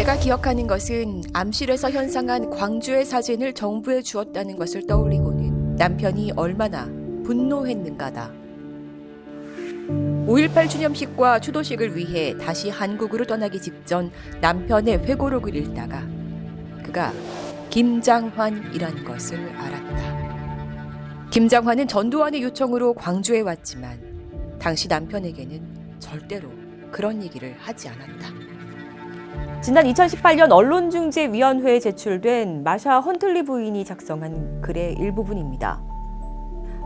그가 기억하는 것은 암실에서 현상한 광주의 사진을 정부에 주었다는 것을 떠올리고는 남편이 얼마나 분노했는가다. 5.18 추념식과 추도식을 위해 다시 한국으로 떠나기 직전 남편의 회고록을 읽다가 그가 김장환이라는 것을 알았다. 김장환은 전두환의 요청으로 광주에 왔지만 당시 남편에게는 절대로 그런 얘기를 하지 않았다. 지난 2018년 언론중재위원회에 제출된 마샤 헌틀리 부인이 작성한 글의 일부분입니다.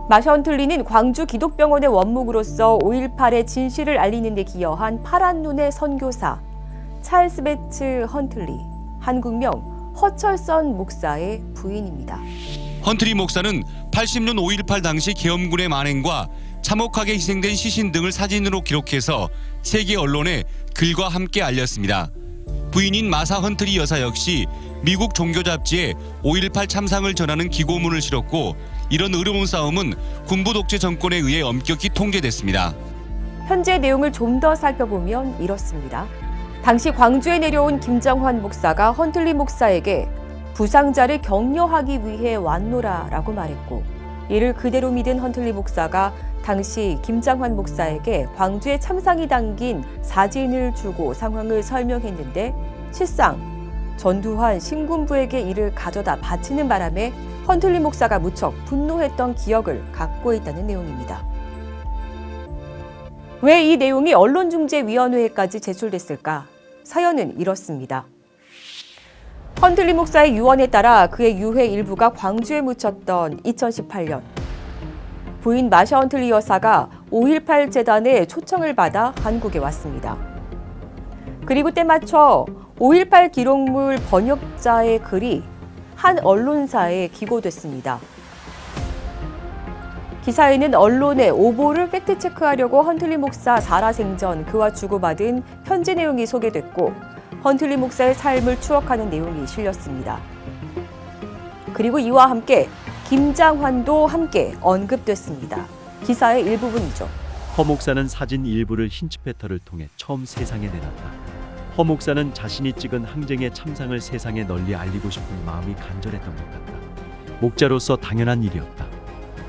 마샤 헌틀리는 광주 기독병원의 원목으로서 5.18의 진실을 알리는 데 기여한 파란 눈의 선교사 찰스 베츠 헌틀리, 한국명 허철선 목사의 부인입니다. 헌트리 목사는 80년 5.18 당시 계엄군의 만행과 참혹하게 희생된 시신 등을 사진으로 기록해서 세계 언론에 글과 함께 알렸습니다. 부인인 마사 헌트리 여사 역시 미국 종교 잡지에 5.18 참상을 전하는 기고문을 실었고 이런 의료문 싸움은 군부 독재 정권에 의해 엄격히 통제됐습니다. 현재 내용을 좀 더 살펴보면 이렇습니다. 당시 광주에 내려온 김장환 목사가 헌틀리 목사에게 부상자를 격려하기 위해 왔노라라고 말했고 이를 그대로 믿은 헌틀리 목사가 당시 김장환 목사에게 광주에 참상이 담긴 사진을 주고 상황을 설명했는데 실상 전두환 신군부에게 이를 가져다 바치는 바람에 헌틀리 목사가 무척 분노했던 기억을 갖고 있다는 내용입니다. 왜 이 내용이 언론중재위원회에까지 제출됐을까? 사연은 이렇습니다. 헌틀리 목사의 유언에 따라 그의 유해 일부가 광주에 묻혔던 2018년 부인 마샤 헌틀리 여사가 5.18 재단의 초청을 받아 한국에 왔습니다. 그리고 때맞춰 5.18 기록물 번역자의 글이 한 언론사에 기고됐습니다. 기사에는 언론의 오보를 팩트체크하려고 헌틀리 목사 살아생전 그와 주고받은 편지 내용이 소개됐고 헌틀리 목사의 삶을 추억하는 내용이 실렸습니다. 그리고 이와 함께 김장환도 함께 언급됐습니다. 기사의 일부분이죠. 허 목사는 사진 일부를 힌츠페터를 통해 처음 세상에 내놨다. 허 목사는 자신이 찍은 항쟁의 참상을 세상에 널리 알리고 싶은 마음이 간절했던 것 같다. 목자로서 당연한 일이었다.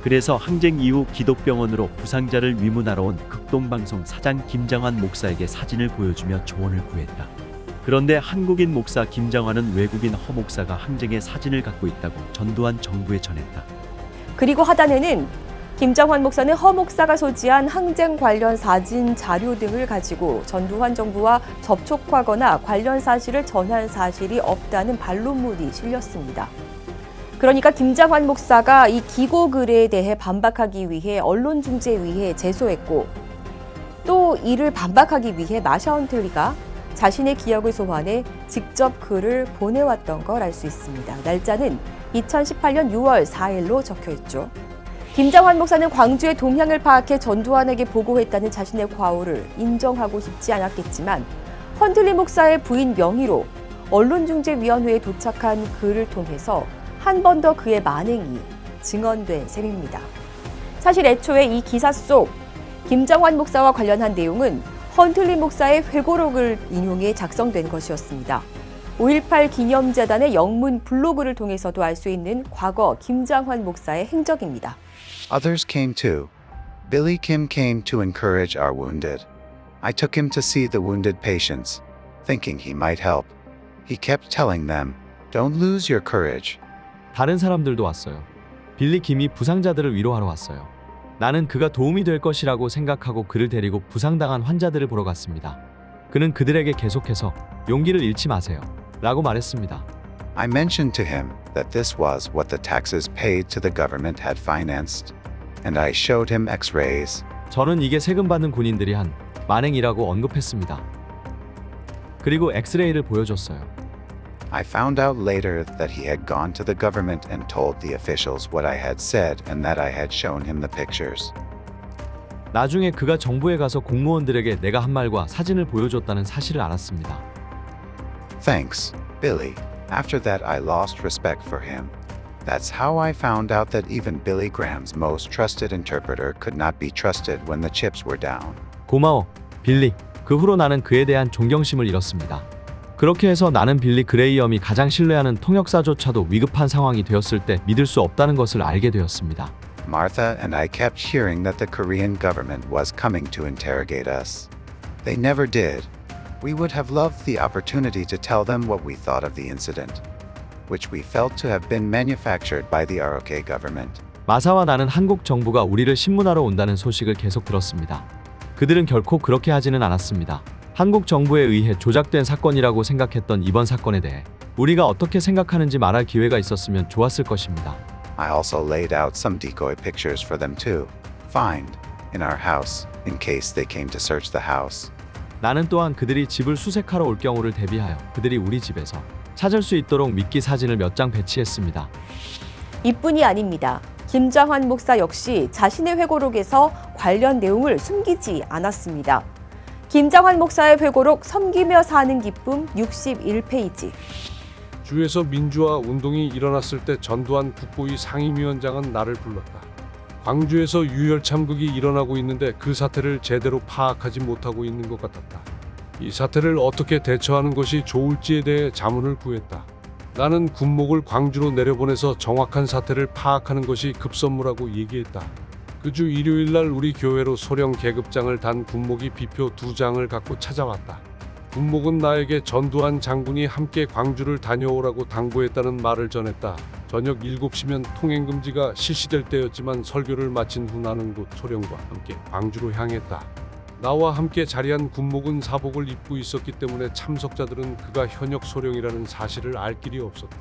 그래서 항쟁 이후 기독병원으로 부상자를 위문하러 온 극동방송 사장 김장환 목사에게 사진을 보여주며 조언을 구했다. 그런데 한국인 목사 김장환은 외국인 허 목사가 항쟁의 사진을 갖고 있다고 전두환 정부에 전했다. 그리고 하단에는 김장환 목사는 허 목사가 소지한 항쟁 관련 사진, 자료 등을 가지고 전두환 정부와 접촉하거나 관련 사실을 전한 사실이 없다는 반론문이 실렸습니다. 그러니까 김장환 목사가 이 기고 글에 대해 반박하기 위해 언론중재위에 제소했고 또 이를 반박하기 위해 마샤 헌틀리가 자신의 기억을 소환해 직접 글을 보내왔던 걸 알 수 있습니다. 날짜는 2018년 6월 4일로 적혀 있죠. 김장환 목사는 광주의 동향을 파악해 전두환에게 보고했다는 자신의 과오를 인정하고 싶지 않았겠지만 헌틀리 목사의 부인 명의로 언론중재위원회에 도착한 글을 통해서 한 번 더 그의 만행이 증언된 셈입니다. 사실 애초에 이 기사 속 김장환 목사와 관련한 내용은 헌틀리 목사의 회고록을 인용해 작성된 것이었습니다. 5.18 기념재단의 영문 블로그를 통해서도 알 수 있는 과거 김장환 목사의 행적입니다. Others came too. Billy Kim came to encourage our wounded. I took him to see the wounded patients, thinking he might help. He kept telling them, "Don't lose your courage." 다른 사람들도 왔어요. 빌리 김이 부상자들을 위로하러 왔어요. 나는 그가 도움이 될 것이라고 생각하고 그를 데리고 부상당한 환자들을 보러 갔습니다. 그는 그들에게 계속해서 용기를 잃지 마세요 라고 말했습니다. I mentioned to him that this was what the taxes paid to the government had financed, and I showed him x-rays. 저는 이게 세금 받는 군인들이 한 만행이라고 언급했습니다. 그리고 엑스레이를 보여줬어요. I found out later that he had gone to the government and told the officials what I had said and that I had shown him the pictures. 나중에 그가 정부에 가서 공무원들에게 내가 한 말과 사진을 보여줬다는 사실을 알았습니다. Thanks, Billy. After that, I lost respect for him. That's how I found out that even Billy Graham's most trusted interpreter could not be trusted when the chips were down. 고마워, 빌리. 그 후로 나는 그에 대한 존경심을 잃었습니다. 그렇게 해서 나는 빌리 그레이엄이 가장 신뢰하는 통역사조차도 위급한 상황이 되었을 때 믿을 수 없다는 것을 알게 되었습니다. Martha and I kept hearing that the Korean government was coming to interrogate us. They never did. We would have loved the opportunity to tell them what we thought of the incident, which we felt to have been manufactured by the ROK government. 마사와 나는 한국 정부가 우리를 신문하러 온다는 소식을 계속 들었습니다. 그들은 결코 그렇게 하지는 않았습니다. 한국 정부에 의해 조작된 사건이라고 생각했던 이번 사건에 대해 우리가 어떻게 생각하는지 말할 기회가 있었으면 좋았을 것입니다. I also laid out some decoy pictures for them to find in our house in case they came to search the house. 나는 또한 그들이 집을 수색하러 올 경우를 대비하여 그들이 우리 집에서 찾을 수 있도록 미끼 사진을 몇 장 배치했습니다. 이뿐이 아닙니다. 김장환 목사 역시 자신의 회고록에서 관련 내용을 숨기지 않았습니다. 김장환 목사의 회고록 섬기며 사는 기쁨 61페이지. 주에서 민주화 운동이 일어났을 때 전두환 국보위 상임위원장은 나를 불렀다. 광주에서 유혈 참극이 일어나고 있는데 그 사태를 제대로 파악하지 못하고 있는 것 같았다. 이 사태를 어떻게 대처하는 것이 좋을지에 대해 자문을 구했다. 나는 군목을 광주로 내려보내서 정확한 사태를 파악하는 것이 급선무라고 얘기했다. 그 주 일요일 날 우리 교회로 소령 계급장을 단 군목이 비표 2장을 갖고 찾아왔다. 군목은 나에게 전두환 장군이 함께 광주를 다녀오라고 당부했다는 말을 전했다. 저녁 7시면 통행금지가 실시될 때였지만 설교를 마친 후 나는 곧 소령과 함께 광주로 향했다. 나와 함께 자리한 군목은 사복을 입고 있었기 때문에 참석자들은 그가 현역 소령이라는 사실을 알 길이 없었다.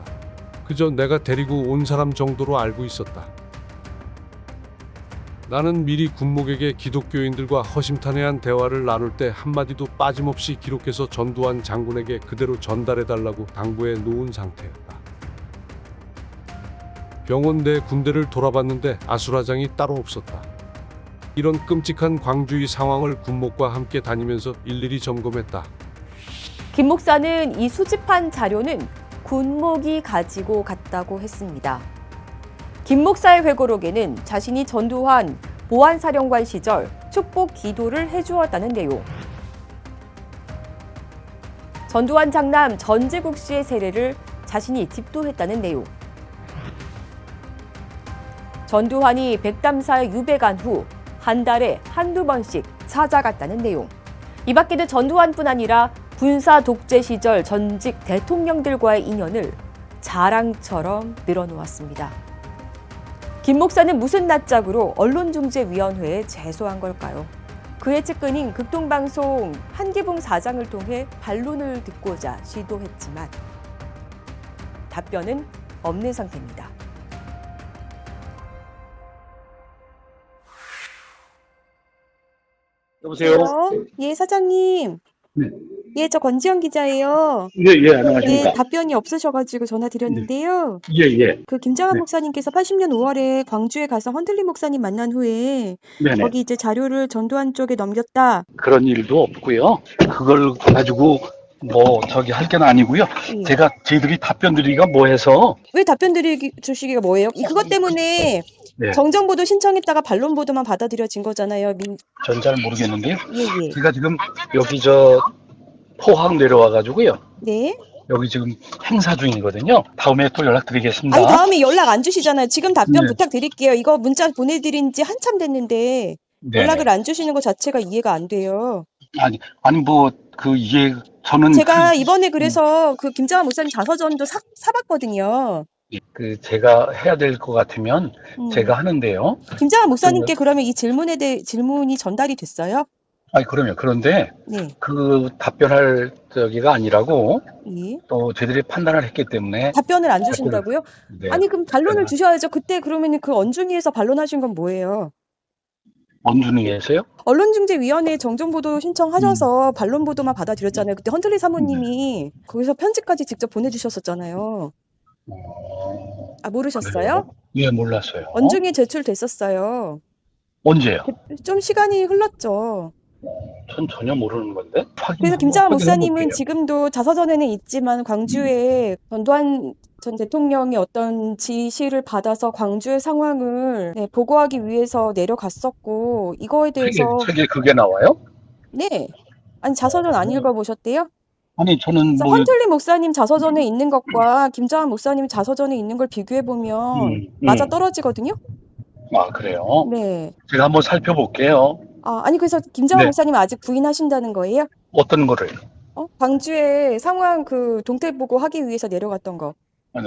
그저 내가 데리고 온 사람 정도로 알고 있었다. 나는 미리 군목에게 기독교인들과 허심탄회한 대화를 나눌 때 한마디도 빠짐없이 기록해서 전두환 장군에게 그대로 전달해달라고 당부해 놓은 상태였다. 병원 내 군대를 돌아봤는데 아수라장이 따로 없었다. 이런 끔찍한 광주의 상황을 군목과 함께 다니면서 일일이 점검했다. 김 목사는 이 수집한 자료는 군목이 가지고 갔다고 했습니다. 김 목사의 회고록에는 자신이 전두환 보안사령관 시절 축복 기도를 해주었다는 내용, 전두환 장남 전제국 씨의 세례를 자신이 집도했다는 내용, 전두환이 백담사에 유배간 후 한 달에 한두 번씩 찾아갔다는 내용. 이 밖에도 전두환뿐 아니라 군사 독재 시절 전직 대통령들과의 인연을 자랑처럼 늘어놓았습니다. 김 목사는 무슨 낯짝으로 언론중재위원회에 제소한 걸까요? 그의 측근인 극동방송 한기붕 사장을 통해 반론을 듣고자 시도했지만 답변은 없는 상태입니다. 여보세요? 예, 사장님. 네. 예, 저 권지영 기자예요. 예, 안녕하십니까? 예, 답변이 없으셔가지고 전화 드렸는데요. 예. 그 김장한 네. 목사님께서 80년 5월에 광주에 가서 헌들리 목사님 만난 후에 네네. 거기 이제 자료를 전두환 쪽에 넘겼다. 그런 일도 없고요. 그걸 가지고 할 건 아니고요. 예. 제가 저희들이 답변 드리기가 뭐해서 왜 답변 주시기가 뭐예요? 그것 때문에 네. 정정보도 신청했다가 반론 보도만 받아들여진 거잖아요. 전 잘 모르겠는데요. 예. 제가 지금 여기 포항 내려와 가지고요. 네. 여기 지금 행사 중이거든요. 다음에 또 연락드리겠습니다. 아니, 다음에 연락 안 주시잖아요. 지금 답변 네. 부탁드릴게요. 이거 문자 보내드린 지 한참 됐는데 네네. 연락을 안 주시는 것 자체가 이해가 안 돼요. 아니 이게 저는 제가 이번에 그래서 그 김장한 목사님 자서전도 사봤거든요. 제가 해야 될 것 같으면 제가 하는데요. 김장한 목사님께 그러면 이 질문에 대해 질문이 전달이 됐어요? 아니 그럼요. 그런데 네. 그 답변할 저기가 아니라고 예. 또 저희들이 판단을 했기 때문에 답변을 안 주신다고요? 네. 아니 그럼 반론을 주셔야죠. 그때 그러면 그 언중위에서 반론하신 건 뭐예요? 언준위에서요? 언론중재위원회에 정정보도 신청하셔서 반론 보도만 받아들였잖아요. 그때 헌틀리 사모님이 거기서 편지까지 직접 보내주셨었잖아요. 아, 모르셨어요? 예, 몰랐어요. 언중위에 제출됐었어요. 언제요? 좀 시간이 흘렀죠. 전 전혀 모르는 건데. 그래서 김장한 목사님은 확인해볼게요. 지금도 자서전에는 있지만 광주에 전두환 전 대통령의 어떤 지시를 받아서 광주의 상황을 보고하기 위해서 내려갔었고 이거에 대해서 책에 그게 나와요? 네. 아니 자서전 안 읽어보셨대요? 아니 저는 그래서 뭐 헌틀리 목사님 자서전에 있는 것과 김장환 목사님 자서전에 있는 걸 비교해 보면 맞아 떨어지거든요. 아 그래요? 네. 제가 한번 살펴볼게요. 아니 그래서 김장환 네. 목사님 아직 부인하신다는 거예요? 어떤 거를? 광주에 상황 그 동태보고 하기 위해서 내려갔던 거.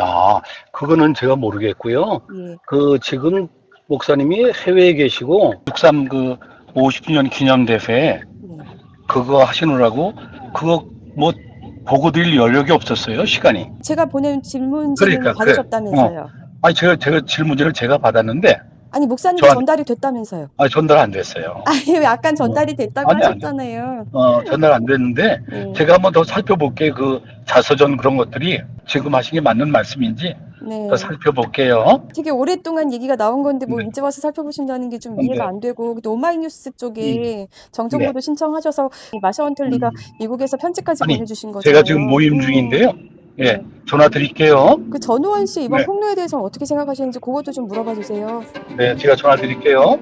아 그거는 제가 모르겠고요. 예. 그 지금 목사님이 해외에 계시고 63 그 50주년 기념대회 네. 그거 하시느라고 그거 뭐 보고 드릴 여력이 없었어요 시간이. 제가 보낸 질문지를 그러니까, 받으셨다면서요. 아니 제가 질문지를 제가 받았는데 아니 목사님 저한- 전달이 됐다면서요. 전달 안 됐어요. 아니 왜 아까 전달이 됐다고 아니. 하셨잖아요. 전달 안 됐는데 네. 제가 한번 더 살펴볼게요. 그 자서전 그런 것들이 지금 하신 게 맞는 말씀인지 네. 더 살펴볼게요. 되게 오랫동안 얘기가 나온 건데 뭐 네. 이제 와서 살펴보신다는 게 좀 네. 이해가 안 되고 또 오마이뉴스 쪽에 정정보도 신청하셔서 마샤 헌틀리가 미국에서 편지까지 아니, 보내주신 거잖아요. 제가 지금 모임 중인데요. 예, 네. 전화 드릴게요. 그 전우원 씨 이번 네. 폭로에 대해서는 어떻게 생각하시는지 그것도 좀 물어봐 주세요. 네, 제가 전화 드릴게요.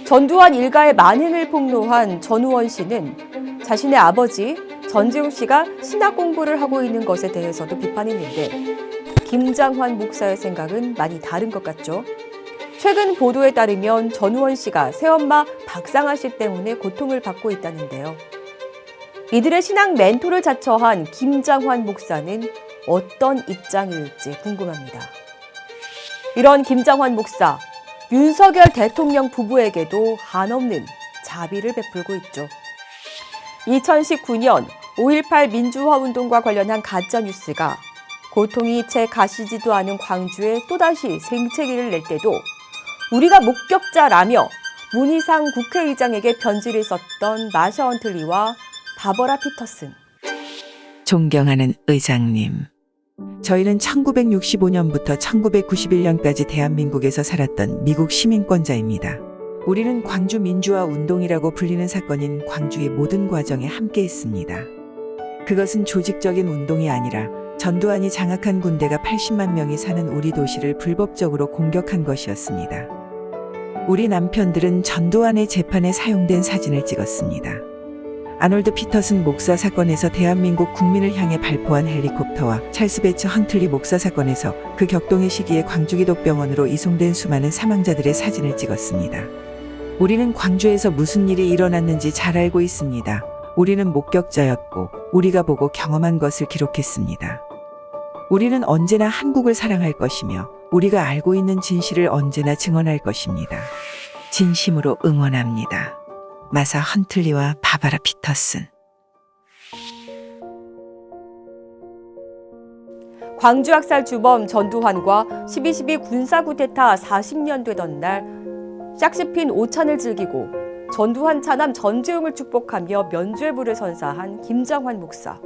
전두환 일가의 만행을 폭로한 전우원 씨는 자신의 아버지 전재용 씨가 신학 공부를 하고 있는 것에 대해서도 비판했는데 김장환 목사의 생각은 많이 다른 것 같죠. 최근 보도에 따르면 전우원 씨가 새엄마 박상아 씨 때문에 고통을 받고 있다는데요. 이들의 신앙 멘토를 자처한 김장환 목사는 어떤 입장일지 궁금합니다. 이런 김장환 목사, 윤석열 대통령 부부에게도 한없는 자비를 베풀고 있죠. 2019년 5.18 민주화 운동과 관련한 가짜뉴스가 고통이 채 가시지도 않은 광주에 또다시 생채기를 낼 때도 우리가 목격자라며 문희상 국회의장에게 편지를 썼던 마샤 헌틀리와 바버라 피터슨. 존경하는 의장님. 저희는 1965년부터 1991년까지 대한민국에서 살았던 미국 시민권자입니다. 우리는 광주 민주화 운동이라고 불리는 사건인 광주의 모든 과정에 함께했습니다. 그것은 조직적인 운동이 아니라 전두환이 장악한 군대가 80만 명이 사는 우리 도시를 불법적으로 공격한 것이었습니다. 우리 남편들은 전두환의 재판에 사용된 사진을 찍었습니다. 아놀드 피터슨 목사 사건에서 대한민국 국민을 향해 발포한 헬리콥터와 찰스 배츠 헌틀리 목사 사건에서 그 격동의 시기에 광주기독병원으로 이송된 수많은 사망자들의 사진을 찍었습니다. 우리는 광주에서 무슨 일이 일어났는지 잘 알고 있습니다. 우리는 목격자였고 우리가 보고 경험한 것을 기록했습니다. 우리는 언제나 한국을 사랑할 것이며 우리가 알고 있는 진실을 언제나 증언할 것입니다. 진심으로 응원합니다. 마사 헌틀리와 바바라 피터슨. 광주 학살 주범 전두환과 12.12 군사쿠데타 40년 되던 날 샥스핀 오찬을 즐기고 전두환 차남 전재용을 축복하며 면죄부를 선사한 김장환 목사.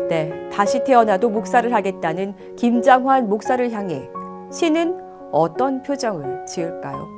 네, 다시 태어나도 목사를 하겠다는 김장환 목사를 향해 신은 어떤 표정을 지을까요?